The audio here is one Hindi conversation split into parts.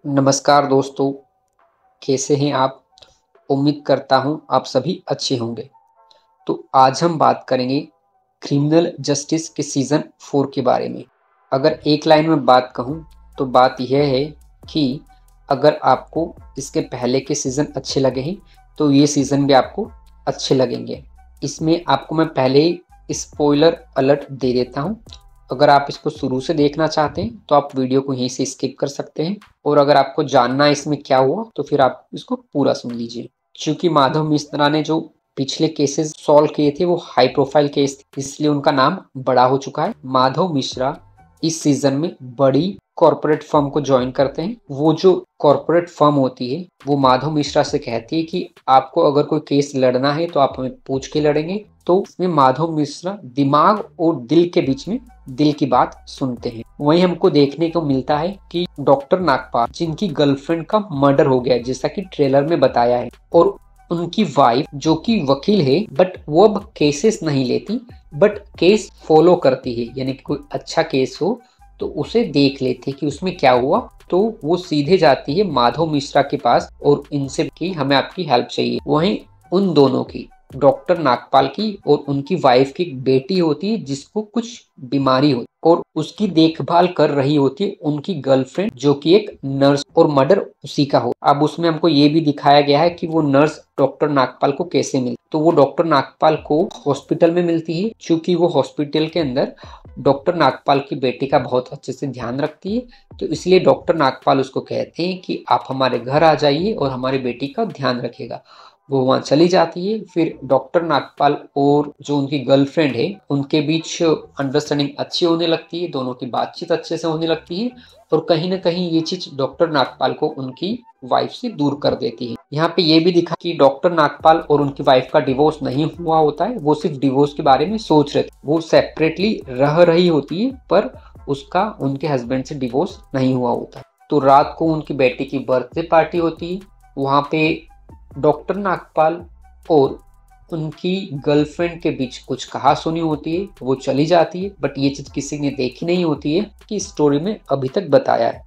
नमस्कार दोस्तों, कैसे हैं आप? उम्मीद करता हूं आप सभी अच्छे होंगे। तो आज हम बात करेंगे क्रिमिनल जस्टिस के सीज़न 4 के बारे में। अगर एक लाइन में बात कहूं तो बात यह है कि अगर आपको इसके पहले के सीज़न अच्छे लगे हैं तो ये सीज़न भी आपको अच्छे लगेंगे। इसमें आपको मैं पहले ही स्पॉइलर अलर्ट दे देता हूं। अगर आप इसको शुरू से देखना चाहते हैं तो आप वीडियो को यहीं से स्किप कर सकते हैं, और अगर आपको जानना है इसमें क्या हुआ तो फिर आप इसको पूरा सुन लीजिए। क्योंकि माधव मिश्रा ने जो पिछले केसेस सॉल्व किए थे वो हाई प्रोफाइल केस थे, इसलिए उनका नाम बड़ा हो चुका है। माधव मिश्रा इस सीजन में बड़ी कॉर्पोरेट फर्म को ज्वाइन करते हैं। वो जो कॉर्पोरेट फर्म होती है वो माधव मिश्रा से कहती है कि आपको अगर कोई केस लड़ना है तो आप हमें पूछ के लड़ेंगे। तो इसमें माधव मिश्रा दिमाग और दिल के बीच में दिल की बात सुनते हैं। वहीं हमको देखने को मिलता है कि डॉक्टर नागपाल, जिनकी गर्लफ्रेंड का मर्डर हो गया है जैसा कि ट्रेलर में बताया है, और उनकी वाइफ जो कि वकील है, बट वो अब केसेस नहीं लेती बट केस फॉलो करती है। यानी कि कोई अच्छा केस हो तो उसे देख लेती है कि उसमें क्या हुआ, तो वो सीधे जाती है माधव मिश्रा के पास और इनसे कि हमें आपकी हेल्प चाहिए। वहीं उन दोनों की, डॉक्टर नागपाल की और उनकी वाइफ की एक बेटी होती है जिसको कुछ बीमारी होती है, और उसकी देखभाल कर रही होती है उनकी गर्लफ्रेंड जो कि एक नर्स, और मर्डर उसी का हो। अब उसमें हमको ये भी दिखाया गया है कि वो नर्स डॉक्टर नागपाल को कैसे मिली। तो वो डॉक्टर नागपाल को हॉस्पिटल में मिलती है, क्योंकि वो हॉस्पिटल के अंदर डॉक्टर नागपाल की बेटी का बहुत अच्छे से ध्यान रखती है। तो इसलिए डॉक्टर नागपाल उसको कहते हैं कि आप हमारे घर आ जाइए और हमारी बेटी का ध्यान रखिएगा। वो वहां चली जाती है। फिर डॉक्टर नागपाल और जो उनकी गर्लफ्रेंड है उनके बीच अंडरस्टैंडिंग अच्छी होने लगती है, दोनों की बातचीत अच्छे से होने लगती है, और कहीं ना कहीं ये चीज डॉक्टर नागपाल को उनकी वाइफ से दूर कर देती है। यहाँ पे ये भी दिखा कि डॉक्टर नागपाल और उनकी वाइफ का डिवोर्स नहीं हुआ होता है, वो सिर्फ डिवोर्स के बारे में सोच रहे थे। वो सेपरेटली रह रही होती है पर उसका उनके हस्बैंड से डिवोर्स नहीं हुआ होता। तो रात को उनकी बेटी की बर्थडे पार्टी होती है। वहां पे डॉक्टर नागपाल और उनकी गर्लफ्रेंड के बीच कुछ कहा सुनी होती है, वो चली जाती है, बट ये चीज किसी ने देखी नहीं होती है कि स्टोरी में अभी तक बताया है।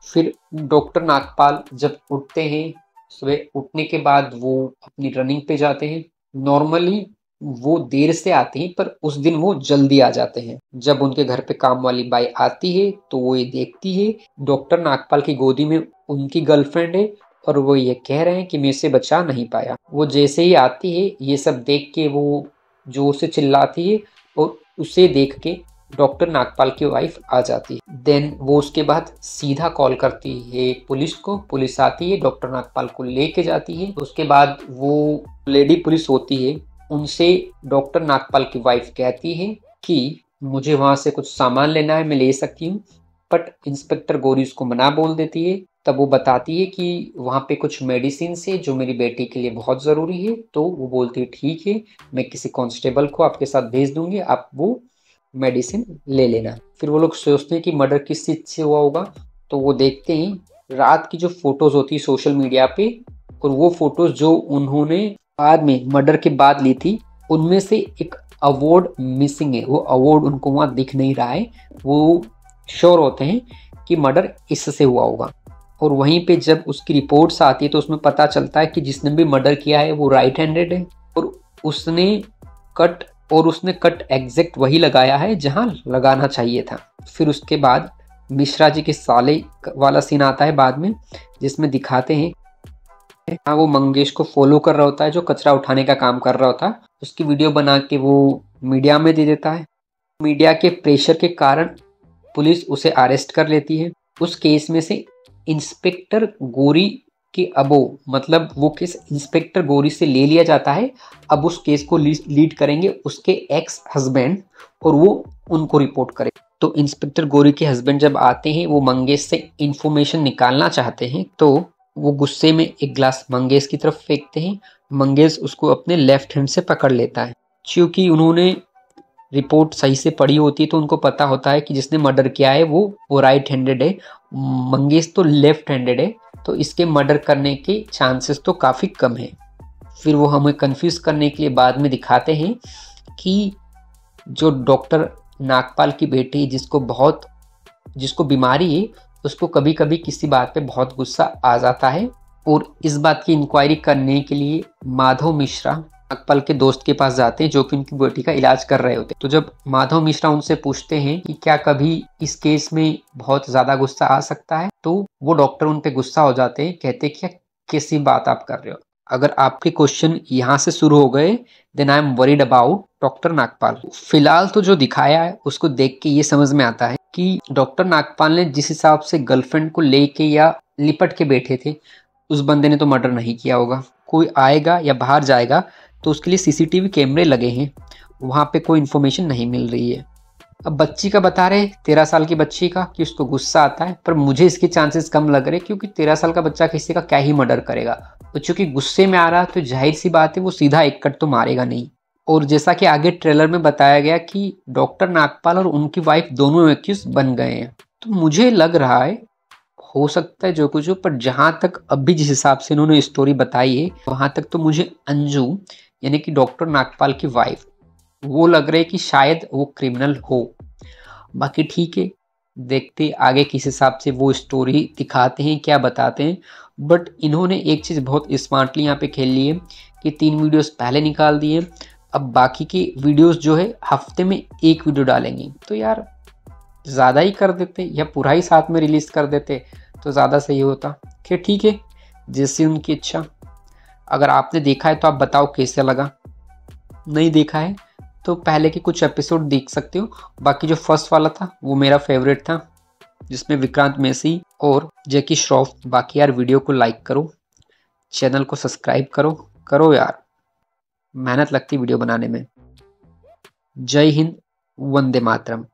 फिर डॉक्टर नागपाल जब उठते हैं, सुबह उठने के बाद वो अपनी रनिंग पे जाते हैं। नॉर्मली वो देर से आते हैं पर उस दिन वो जल्दी आ जाते हैं। जब उनके घर पे काम वाली बाई आती है तो वो ये देखती है डॉक्टर नागपाल की गोदी में उनकी गर्लफ्रेंड है, और वो ये कह रहे हैं कि मैं इसे बचा नहीं पाया। वो जैसे ही आती है ये सब देख के वो जोर से चिल्लाती है, और उसे देख के डॉक्टर नागपाल की वाइफ आ जाती है। देन वो उसके बाद सीधा कॉल करती है पुलिस को। पुलिस आती है, डॉक्टर नागपाल को लेके जाती है। उसके बाद वो लेडी पुलिस होती है, उनसे डॉक्टर नागपाल की वाइफ कहती है कि मुझे वहां से कुछ सामान लेना है, मैं ले सकती हूँ, बट इंस्पेक्टर गौरी उसको मना बोल देती है। तब वो बताती है कि वहाँ पे कुछ मेडिसिन है जो मेरी बेटी के लिए बहुत ज़रूरी है। तो वो बोलती है ठीक है, मैं किसी कांस्टेबल को आपके साथ भेज दूंगी, आप वो मेडिसिन ले लेना। फिर वो लोग सोचते हैं कि मर्डर किस चीज़ से हुआ होगा। तो वो देखते हैं रात की जो फोटोज होती है सोशल मीडिया पे, और वो फोटोज जो उन्होंने बाद में मर्डर के बाद ली थी, उनमें से एक अवार्ड मिसिंग है। वो अवार्ड उनको वहाँ दिख नहीं रहा है। वो श्योर होते हैं कि मर्डर इससे हुआ होगा। और वहीं पे जब उसकी रिपोर्ट्स आती है तो उसमें पता चलता है कि जिसने भी मर्डर किया है वो राइट हैंडेड है, और उसने कट एग्जैक्ट वही लगाया है जहां लगाना चाहिए था। फिर उसके बाद मिश्रा जी के साले वाला सीन आता है बाद में, जिसमें दिखाते हैं हाँ वो मंगेश को फॉलो कर रहा होता है जो कचरा उठाने का काम कर रहा होता है। उसकी वीडियो बना के वो मीडिया में दे देता है। मीडिया के प्रेशर के कारण पुलिस उसे अरेस्ट कर लेती है। उस केस में से इंस्पेक्टर गोरी के अबो, मतलब वो केस इंस्पेक्टर गोरी से ले लिया जाता है। अब उस केस को लीड करेंगे उसके एक्स हस्बैंड, और वो उनको रिपोर्ट करे। तो इंस्पेक्टर गोरी के हस्बैंड जब आते हैं, वो मंगेश से इंफॉर्मेशन निकालना चाहते हैं, तो वो गुस्से में एक ग्लास मंगेश की तरफ फेंकते हैं। मंगेश उसको अपने लेफ्ट हैंड से पकड़ लेता है। क्योंकि उन्होंने रिपोर्ट सही से पढ़ी होती है तो उनको पता होता है कि जिसने मर्डर किया है वो राइट हैंडेड है, मंगेश तो लेफ्ट हैंडेड है, तो इसके मर्डर करने के चांसेस तो काफ़ी कम है। फिर वो हमें कंफ्यूज करने के लिए बाद में दिखाते हैं कि जो डॉक्टर नागपाल की बेटी जिसको बीमारी है, उसको कभी कभी किसी बात पे बहुत गुस्सा आ जाता है और इस बात की इंक्वायरी करने के लिए माधव मिश्रा नागपाल के दोस्त के पास जाते हैं जो कि उनकी बेटी का इलाज कर रहे होते हैं। तो जब माधव मिश्रा उनसे पूछते हैं कि क्या कभी इस केस में बहुत ज्यादा गुस्सा आ सकता है, तो वो डॉक्टर उन पे गुस्सा हो जाते हैं, कहते हैं कि कैसी बात आप कर रहे हो। अगर आपके क्वेश्चन यहाँ से शुरू हो गए then I am worried about doctor Nagpal. फिलहाल तो जो दिखाया है उसको देख के ये समझ में आता है कि डॉक्टर नागपाल ने जिस हिसाब से गर्लफ्रेंड को लेके या लिपट के बैठे थे, उस बंदे ने तो मर्डर नहीं किया होगा। कोई आएगा या बाहर जाएगा तो उसके लिए सीसीटीवी कैमरे लगे हैं, वहां पे कोई इन्फॉर्मेशन नहीं मिल रही है। अब बच्ची का बता रहे 13 साल की बच्ची का कि उसको गुस्सा आता है, पर मुझे इसके चांसेस कम लग रहे क्योंकि 13 साल का बच्चा किसी का क्या ही मर्डर करेगा। तो चूंकि गुस्से में आ रहा तो जाहिर सी बात है वो सीधा एक कट तो मारेगा नहीं। और जैसा कि आगे ट्रेलर में बताया गया कि डॉक्टर नागपाल और उनकी वाइफ दोनों एक्यूज बन गए हैं, तो मुझे लग रहा है हो सकता है जो कुछ हो, पर जहां तक अभी जिस हिसाब से इन्होंने स्टोरी बताई है वहां तक तो मुझे अंजू यानी कि डॉक्टर नागपाल की वाइफ वो लग रहा है कि शायद वो क्रिमिनल हो। बाकी ठीक है, देखते आगे किस हिसाब से वो स्टोरी दिखाते हैं, क्या बताते हैं। बट इन्होंने एक चीज़ बहुत स्मार्टली यहाँ पे खेल ली है कि 3 वीडियोस पहले निकाल दिए, अब बाकी की वीडियोस जो है हफ्ते में एक वीडियो डालेंगे। तो यार ज़्यादा ही कर देते या पूरा ही साथ में रिलीज़ कर देते तो ज़्यादा सही होता। खैर ठीक है, जैसी उनकी इच्छा। अगर आपने देखा है तो आप बताओ कैसे लगा, नहीं देखा है तो पहले के कुछ एपिसोड देख सकते हो। बाकी जो फर्स्ट वाला था वो मेरा फेवरेट था, जिसमें विक्रांत मैसी और जैकी श्रॉफ। बाकी यार वीडियो को लाइक करो, चैनल को सब्सक्राइब करो, करो यार, मेहनत लगती वीडियो बनाने में। जय हिंद, वंदे मातरम।